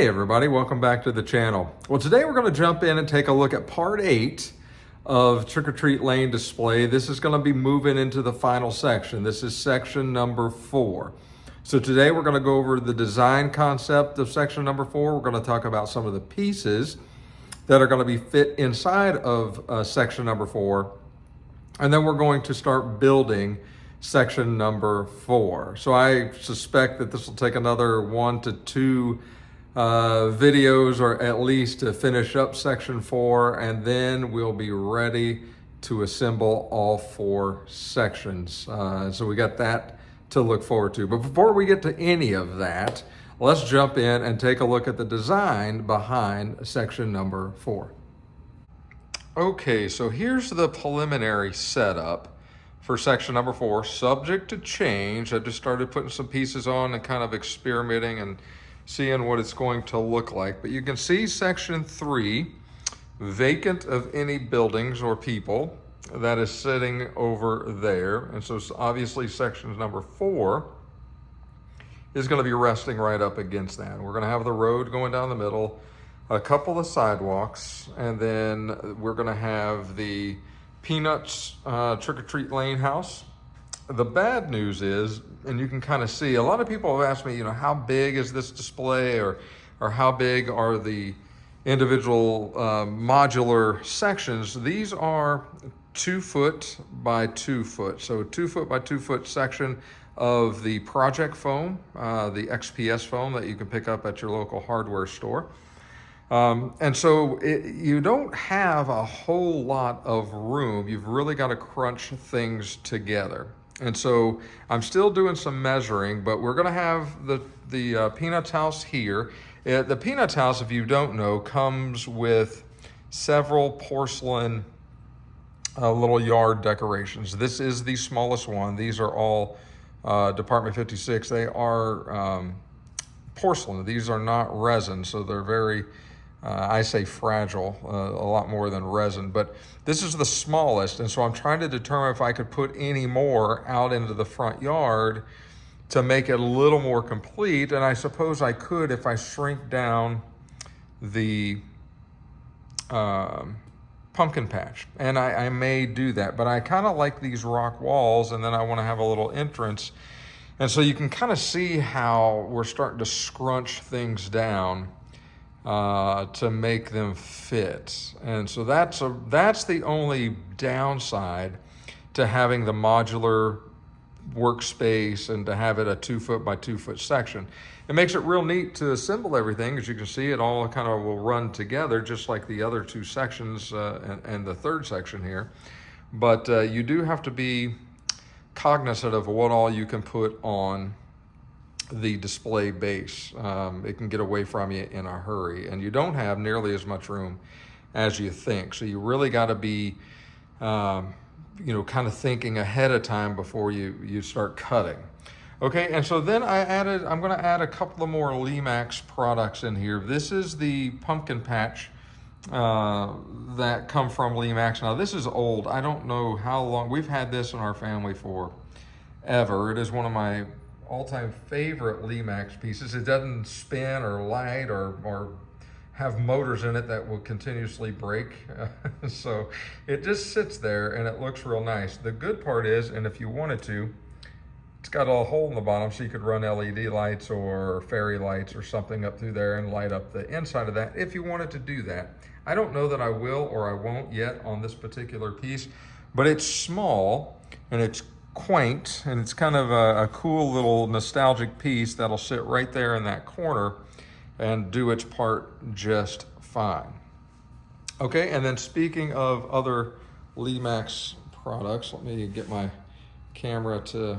Hey everybody, welcome back to the channel. Well, today we're going to jump in and take a look at part 8 of Trick or Treat Lane display. This is going to be moving into the final section. This is section number 4. So today we're going to go over the design concept of section number 4. We're going to talk about some of the pieces that are going to be fit inside of section number 4. And then we're going to start building section number 4. So I suspect that this will take another 1 to 2 videos, or at least to finish up section 4, and then we'll be ready to assemble all 4 sections. So we got that to look forward to. But before we get to any of that, let's jump in and take a look at the design behind section number 4. Okay, so here's the preliminary setup for section number 4, subject to change. I just started putting some pieces on and kind of experimenting and seeing what it's going to look like. But you can see section 3, vacant of any buildings or people, that is sitting over there. And so obviously section number 4 is going to be resting right up against that. We're going to have the road going down the middle, a couple of sidewalks, and then we're going to have the Peanuts Trick or Treat Lane house. The bad news is, and you can kind of see, a lot of people have asked me, how big is this display, or how big are the individual modular sections? These are 2 foot by 2 foot. So 2 foot by 2 foot section of the project foam, the XPS foam that you can pick up at your local hardware store. And so you don't have a whole lot of room. You've really got to crunch things together. And so I'm still doing some measuring, but we're going to have the Peanuts house here. The Peanuts house, if you don't know, comes with several porcelain little yard decorations. This is the smallest one. These are all Department 56. They are porcelain. These are not resin, so they're very I say fragile, a lot more than resin, but this is the smallest, and so I'm trying to determine if I could put any more out into the front yard to make it a little more complete. And I suppose I could if I shrink down the pumpkin patch, and I may do that, but I kind of like these rock walls, and then I want to have a little entrance. And so you can kind of see how we're starting to scrunch things down to make them fit. And so that's the only downside to having the modular workspace and to have it a 2 foot by 2 foot section. It makes it real neat to assemble everything. As you can see, it all kind of will run together just like the other 2 sections and the 3rd section here. But you do have to be cognizant of what all you can put on the display base. It can get away from you in a hurry, and you don't have nearly as much room as you think. So you really got to be, kind of thinking ahead of time before you start cutting. Okay, and so then I'm going to add a couple of more Lemax products in here. This is the pumpkin patch that come from Lemax. Now this is old. I don't know how long. We've had this in our family for ever. It is one of my all-time favorite Lemax pieces. It doesn't spin or light or have motors in it that will continuously break. So it just sits there and it looks real nice. The good part is, and if you wanted to, it's got a hole in the bottom so you could run LED lights or fairy lights or something up through there and light up the inside of that if you wanted to do that. I don't know that I will or I won't yet on this particular piece, but it's small and it's quaint, and it's kind of a cool little nostalgic piece that'll sit right there in that corner and do its part just fine. Okay, and then speaking of other Lemax products, let me get my camera to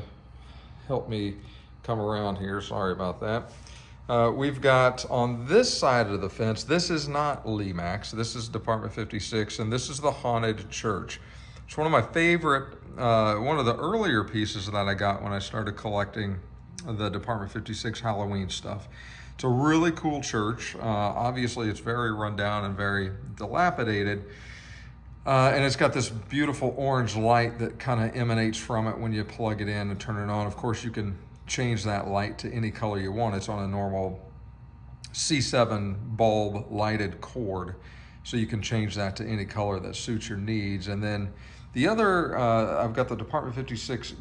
help me come around here. Sorry about that. We've got on this side of the fence, this is not Lemax, this is Department 56, and this is the Haunted Church. It's one of my favorite, one of the earlier pieces that I got when I started collecting the Department 56 Halloween stuff. It's a really cool church. Obviously, it's very run down and very dilapidated. And it's got this beautiful orange light that kind of emanates from it when you plug it in and turn it on. Of course, you can change that light to any color you want. It's on a normal C7 bulb lighted cord. So you can change that to any color that suits your needs. And then the other, I've got the Department 56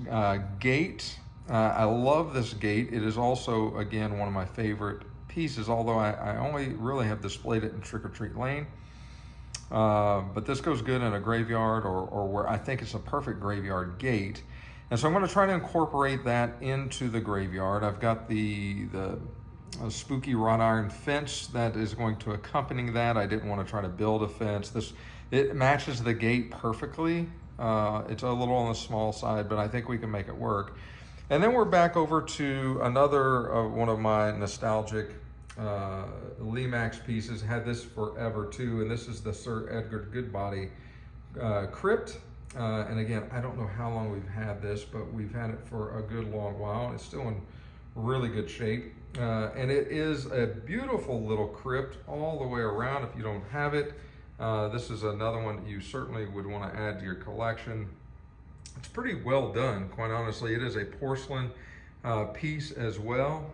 gate. I love this gate. It is also, again, one of my favorite pieces, although I only really have displayed it in Trick or Treat Lane. But this goes good in a graveyard or where I think it's a perfect graveyard gate. And so I'm going to try to incorporate that into the graveyard. I've got the spooky wrought iron fence that is going to accompany that. I didn't want to try to build a fence. It matches the gate perfectly. It's a little on the small side, but I think we can make it work. And then we're back over to another one of my nostalgic Lemax pieces. Had this forever too, and this is the Sir Edgar Goodbody crypt. And again, I don't know how long we've had this, but we've had it for a good long while. It's still in really good shape. And it is a beautiful little crypt all the way around. If you don't have it, this is another one that you certainly would want to add to your collection. It's pretty well done, quite honestly. It is a porcelain piece as well.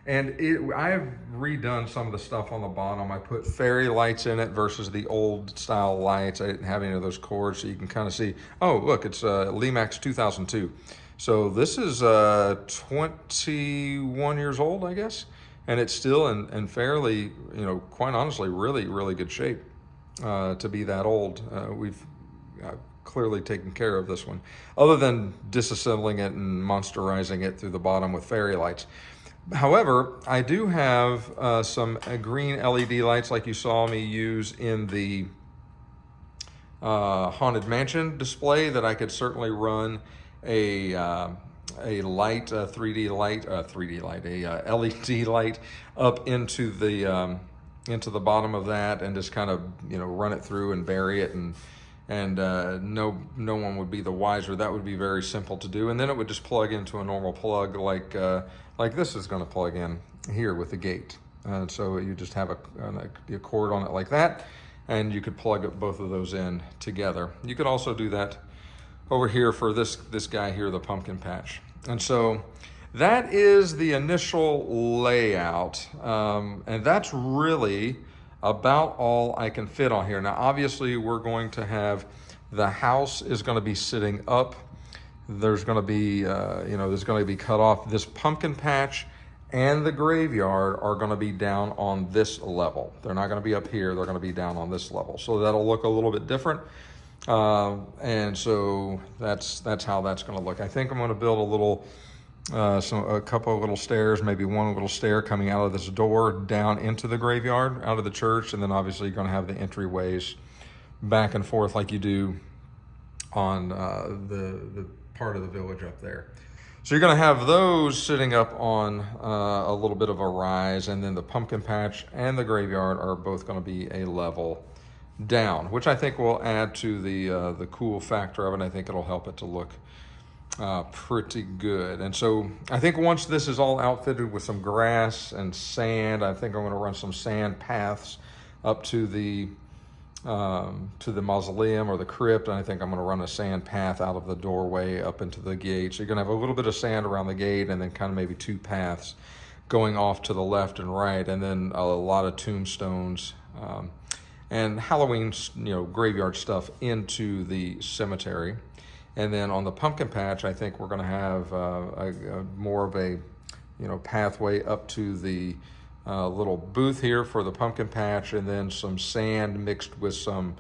And I've redone some of the stuff on the bottom. I put fairy lights in it versus the old style lights. I didn't have any of those cords, so you can kind of see, oh, look, it's Lemax 2002. So this is 21 years old, I guess. And it's still in fairly, quite honestly, really, really good shape to be that old. We've clearly taken care of this one, other than disassembling it and monsterizing it through the bottom with fairy lights. However, I do have some green LED lights like you saw me use in the Haunted Mansion display that I could certainly run a light, a 3D light, a LED light up into the bottom of that, and just kind of run it through and bury it, and no one would be the wiser. That would be very simple to do, and then it would just plug into a normal plug like this is going to plug in here with the gate. And so you just have a cord on it like that, and you could plug both of those in together. You could also do that over here for this guy here, the pumpkin patch. And so that is the initial layout, and that's really about all I can fit on here. Now, obviously, we're going to have, the house is going to be sitting up. There's going to be, there's going to be cut off. This pumpkin patch and the graveyard are going to be down on this level. They're not going to be up here. They're going to be down on this level. So that'll look a little bit different. And so that's how that's going to look. I think I'm going to build a couple of little stairs, maybe one little stair coming out of this door down into the graveyard, out of the church, and then obviously you're going to have the entryways back and forth like you do on the part of the village up there. So you're going to have those sitting up on a little bit of a rise, and then the pumpkin patch and the graveyard are both going to be a level down, which I think will add to the cool factor of it. I think it'll help it to look pretty good. And so I think once this is all outfitted with some grass and sand, I think I'm going to run some sand paths up to the mausoleum or the crypt, and I think I'm going to run a sand path out of the doorway up into the gate. So you're going to have a little bit of sand around the gate, and then kind of maybe two paths going off to the left and right, and then a lot of tombstones and Halloween, graveyard stuff into the cemetery. And then on the pumpkin patch, I think we're going to have more of a, pathway up to the little booth here for the pumpkin patch, and then some sand mixed with some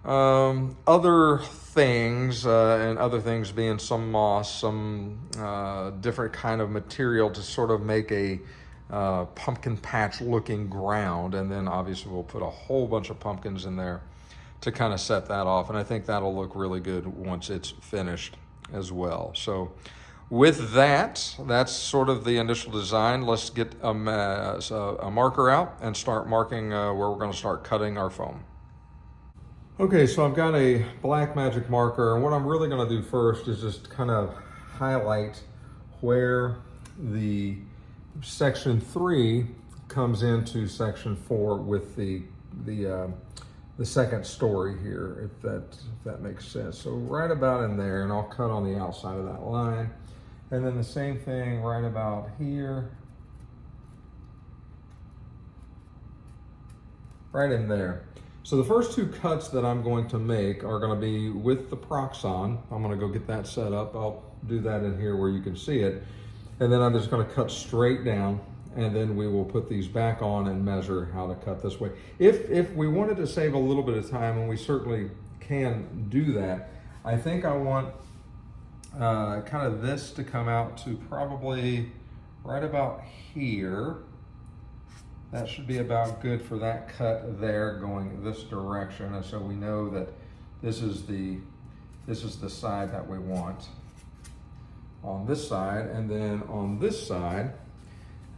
other things, and other things being some moss, some different kind of material to sort of make a pumpkin patch looking ground. And then obviously we'll put a whole bunch of pumpkins in there to kind of set that off, and I think that'll look really good once it's finished as well. So with that, that's sort of the initial design. Let's get a marker out and start marking where we're going to start cutting our foam. Okay, so I've got a black magic marker, and what I'm really going to do first is just kind of highlight where the section 3 comes into section 4 with the second story here, if that makes sense. So right about in there, and I'll cut on the outside of that line. And then the same thing right about here. right in there. So the first two cuts that I'm going to make are going to be with the Proxxon. I'm going to go get that set up. I'll do that in here where you can see it. And then I'm just going to cut straight down, and then we will put these back on and measure how to cut this way. If we wanted to save a little bit of time, and we certainly can do that, I think I want kind of this to come out to probably right about here. That should be about good for that cut there going this direction. And so we know that this is the side that we want on this side. And then on this side,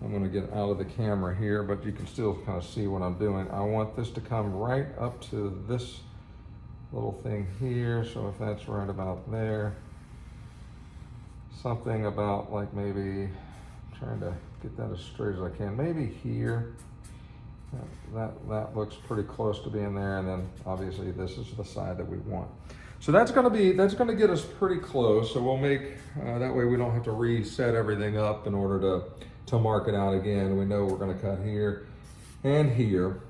I'm going to get out of the camera here, but you can still kind of see what I'm doing. I want this to come right up to this little thing here. So if that's right about there, something about like maybe trying to get that as straight as I can, maybe here. That looks pretty close to being there, and then obviously this is the side that we want. So that's going to get us pretty close. So we'll make that way we don't have to reset everything up in order to mark it out again. We know we're going to cut here and here,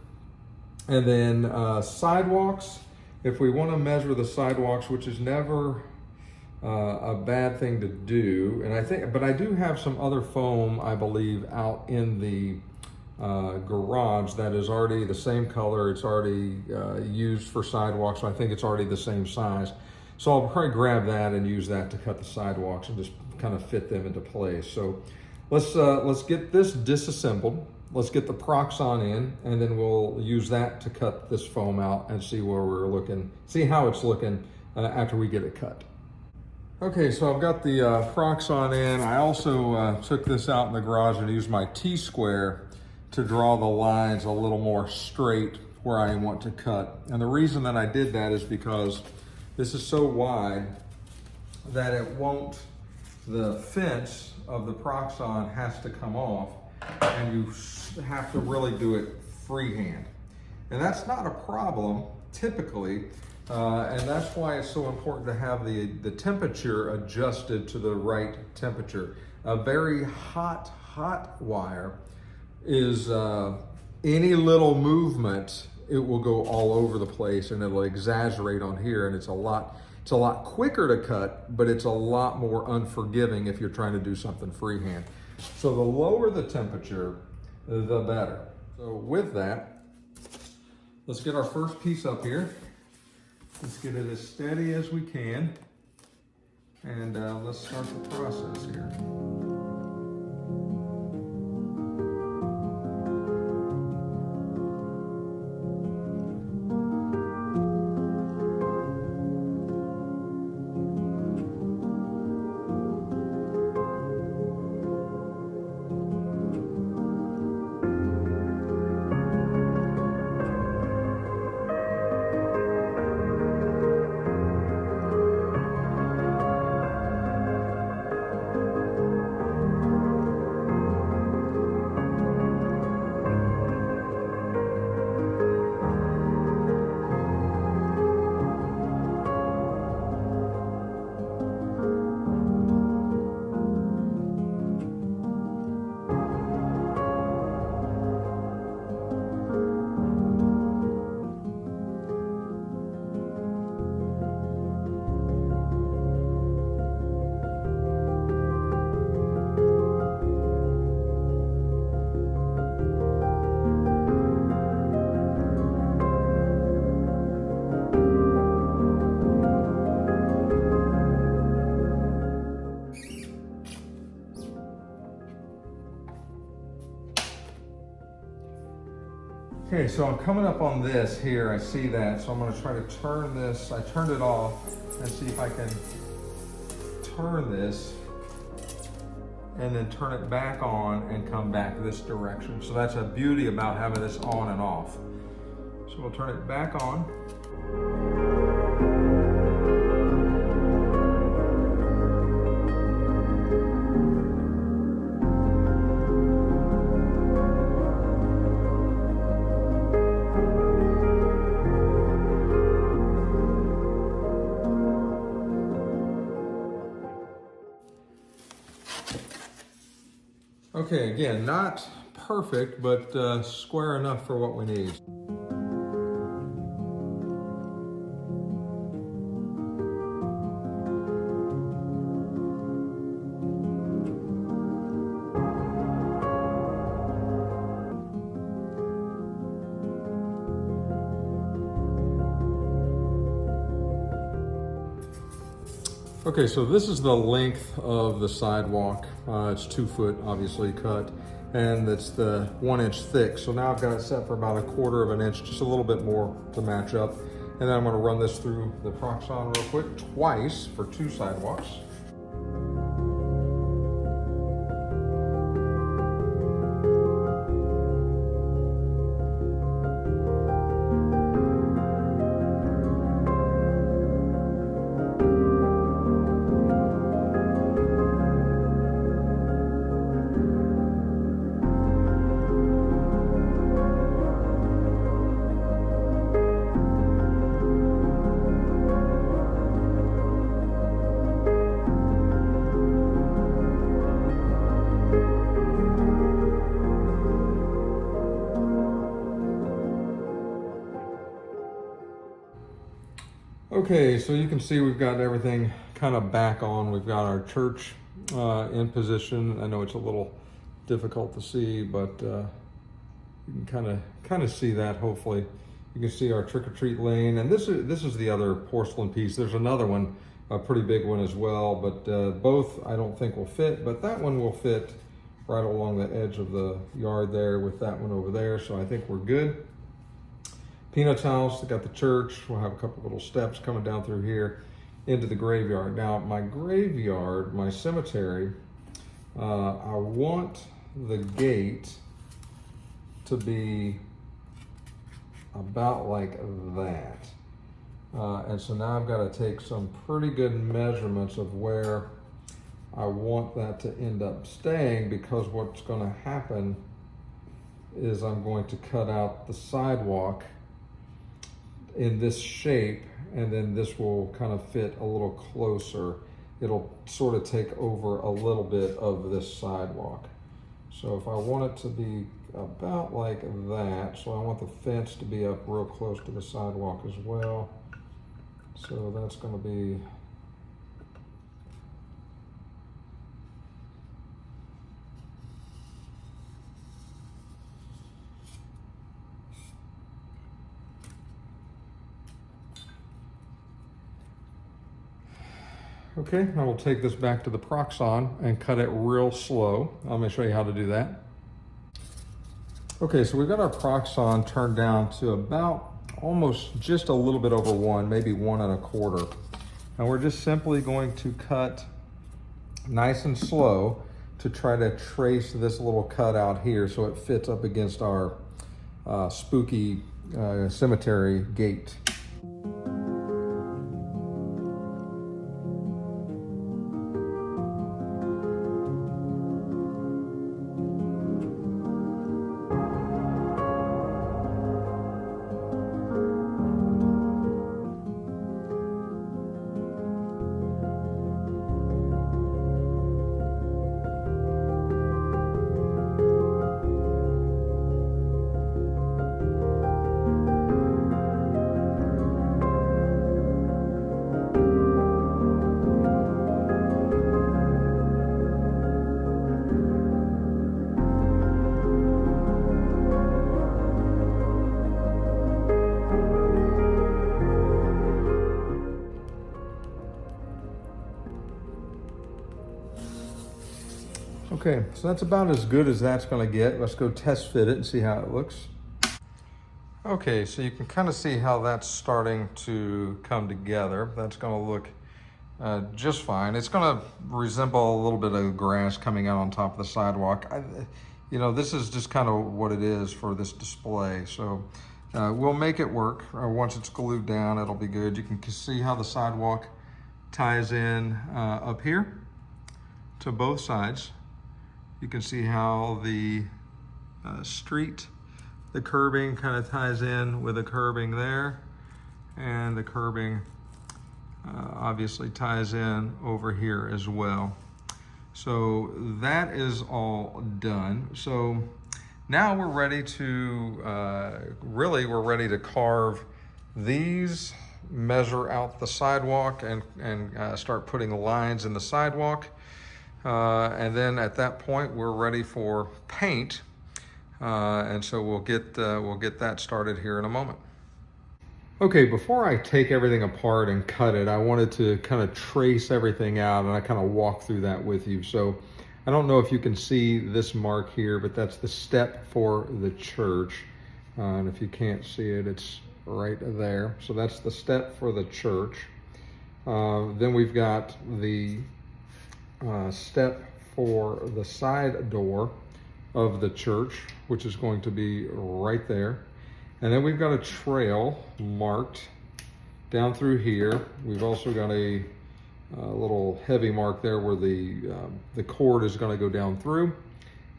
and then sidewalks. If we want to measure the sidewalks, which is never a bad thing to do, and but I do have some other foam, I believe, out in the garage that is already the same color. It's already used for sidewalks, so I think it's already the same size. So I'll probably grab that and use that to cut the sidewalks and just kind of fit them into place. So let's get this disassembled. Let's get the Proxxon in, and then we'll use that to cut this foam out and see where we're looking, see how it's looking after we get it cut. Okay, so I've got the Proxxon in. I also took this out in the garage and used my T-square to draw the lines a little more straight where I want to cut. And the reason that I did that is because this is so wide that the fence of the Proxxon has to come off, and you have to really do it freehand. And that's not a problem typically, and that's why it's so important to have the temperature adjusted to the right temperature. A very hot wire is any little movement, it will go all over the place and it'll exaggerate on here, and it's a lot quicker to cut, but it's a lot more unforgiving if you're trying to do something freehand. So the lower the temperature, the better. So with that, let's get our first piece up here. Let's get it as steady as we can, and let's start the process here. Okay, so I'm coming up on this here, I see that, so I'm gonna try to turn this, I turned it off, and see if I can turn this, and then turn it back on and come back this direction. So that's a beauty about having this on and off. So we'll turn it back on. Okay, again, not perfect, but square enough for what we need. Okay, so this is the length of the sidewalk. It's 2 foot, obviously cut, and it's the 1 inch thick. So now I've got it set for about 1/4 of an inch, just a little bit more to match up. And then I'm gonna run this through the Proxxon real quick, twice for 2 sidewalks. Okay, so you can see we've got everything kind of back on. We've got our church in position. I know it's a little difficult to see, but you can kind of see that. Hopefully, you can see our trick-or-treat lane, and this is the other porcelain piece. There's another one, a pretty big one as well, but both I don't think will fit. But that one will fit right along the edge of the yard there with that one over there. So I think we're good. Peanut's house, got the church. We'll have a couple little steps coming down through here into the graveyard. Now, my graveyard, my cemetery, I want the gate to be about like that. And so now I've got to take some pretty good measurements of where I want that to end up staying, because what's going to happen is I'm going to cut out the sidewalk in this shape, and then this will kind of fit a little closer. It'll sort of take over a little bit of this sidewalk. So if I want it to be about like that, so I want the fence to be up real close to the sidewalk as well. So that's going to be okay. I will take this back to the Proxxon and cut it real slow. I'm going to show you how to do that. Okay, so we've got our Proxxon turned down to about almost just a little bit over 1, maybe 1 1/4. And we're just simply going to cut nice and slow to try to trace this little cut out here so it fits up against our spooky cemetery gate. Okay, so that's about as good as that's going to get. Let's go test fit it and see how it looks. Okay, so you can kind of see how that's starting to come together. That's going to look just fine. It's going to resemble a little bit of grass coming out on top of the sidewalk. You know, this is just kind of what it is for this display. So we'll make it work. Once it's glued down, it'll be good. You can see how the sidewalk ties in up here to both sides. You can see how the street, the curbing kind of ties in with the curbing there, and the curbing obviously ties in over here as well. So that is all done. So now we're ready to, really we're ready to carve these, measure out the sidewalk, and start putting lines in the sidewalk. And then at that point we're ready for paint, and so we'll get that started here in a moment. Okay, before I take everything apart and cut it, I wanted to kind of trace everything out, and I kind of walk through that with you. So I don't know if you can see this mark here, but that's the step for the church. And if you can't see it, it's right there. So that's the step for the church. Then we've got the step for the side door of the church, which is going to be right there. And then we've got a trail marked down through here. We've also got a little heavy mark there where the cord is going to go down through.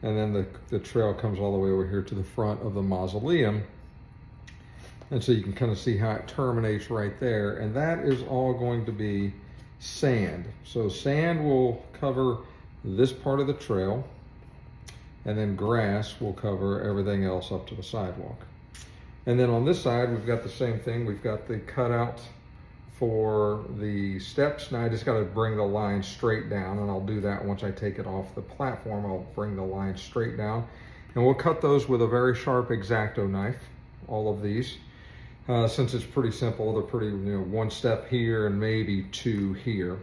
And then the trail comes all the way over here to the front of the mausoleum. And so you can kind of see how it terminates right there. And that is all going to be sand. So sand will cover this part of the trail, and then grass will cover everything else up to the sidewalk. And then on this side, we've got the same thing. We've got the cutout for the steps. Now I just got to bring the line straight down, and I'll do that once I take it off the platform. I'll bring the line straight down, and we'll cut those with a very sharp X-Acto knife, all of these. Since it's pretty simple, they're pretty, one step here and maybe two here.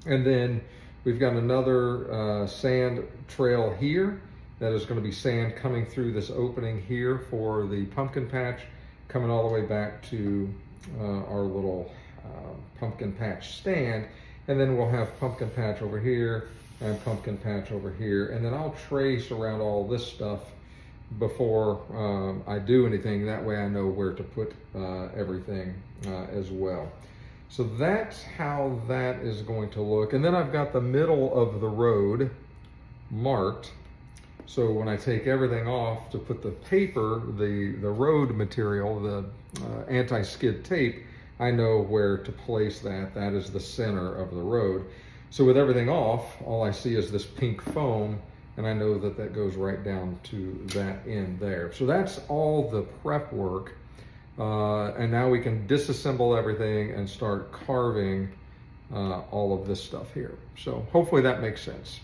And then we've got another sand trail here. That is going to be sand coming through this opening here for the pumpkin patch, coming all the way back to our little pumpkin patch stand. And then we'll have pumpkin patch over here and pumpkin patch over here. And then I'll trace around all this stuff before I do anything. That way I know where to put everything as well. So that's how that is going to look. And then I've got the middle of the road marked. So when I take everything off to put the paper, the road material, the anti-skid tape, I know where to place that. That is the center of the road. So with everything off, all I see is this pink foam, and I know that that goes right down to that end there. So that's all the prep work. And now we can disassemble everything and start carving all of this stuff here. So hopefully that makes sense.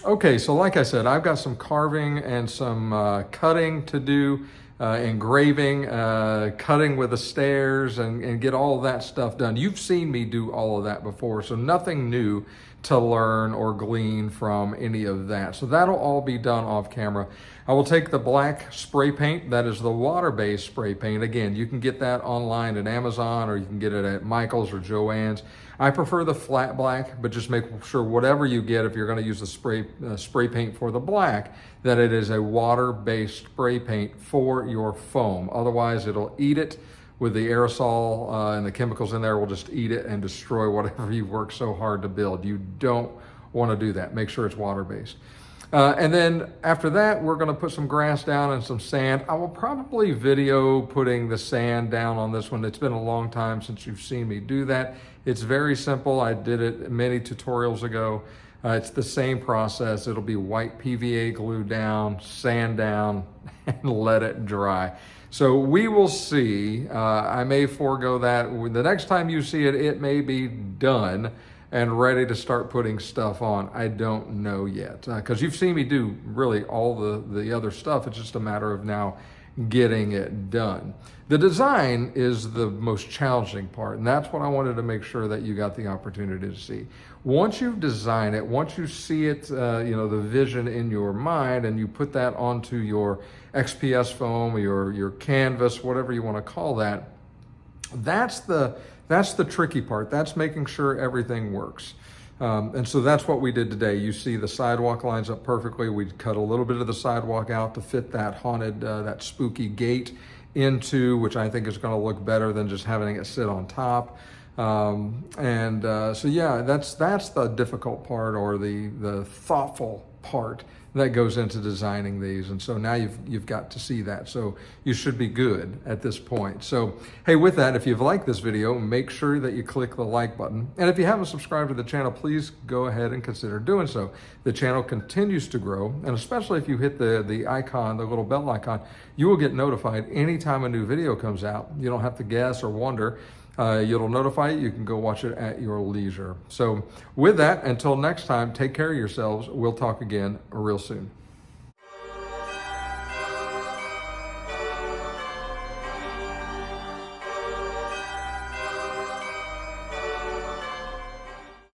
Okay, so like I said, I've got some carving and some cutting to do, engraving, cutting with the stairs, and get all of that stuff done. You've seen me do all of that before, so nothing new to learn or glean from any of that. So that'll all be done off camera. I will take the black spray paint, that is the water-based spray paint. Again, you can get that online at Amazon, or you can get it at Michael's or Joann's. I prefer the flat black, but just make sure whatever you get, if you're going to use the spray paint for the black, that it is a water-based spray paint for your foam. Otherwise, it'll eat it with the aerosol and the chemicals in there will just eat it and destroy whatever you've worked so hard to build. You don't want to do that. Make sure it's water-based. And then after that, we're going to put some grass down and some sand. I will probably video putting the sand down on this one. It's been a long time since you've seen me do that. It's very simple. I did it many tutorials ago. It's the same process. It'll be white PVA glue down, sand down, and let it dry. So we will see. I may forego that. The next time you see it, it may be done and ready to start putting stuff on. I don't know yet, because you've seen me do really all the other stuff. It's just a matter of now getting it done. The design is the most challenging part, and that's what I wanted to make sure that you got the opportunity to see. Once you design it, once you see it, the vision in your mind, and you put that onto your XPS foam or your canvas, whatever you want to call that, that's the tricky part. That's making sure everything works. And so that's what we did today. You see the sidewalk lines up perfectly. We cut a little bit of the sidewalk out to fit that haunted, that spooky gate into, which I think is going to look better than just having it sit on top. So yeah, that's the difficult part, or the thoughtful part that goes into designing these. And so now you've got to see that. So you should be good at this point. So, hey, with that, if you've liked this video, make sure that you click the like button. And if you haven't subscribed to the channel, please go ahead and consider doing so. The channel continues to grow, and especially if you hit the icon, the little bell icon, you will get notified anytime a new video comes out. You don't have to guess or wonder. It'll notify you. You can go watch it at your leisure. So with that, until next time, take care of yourselves. We'll talk again real soon.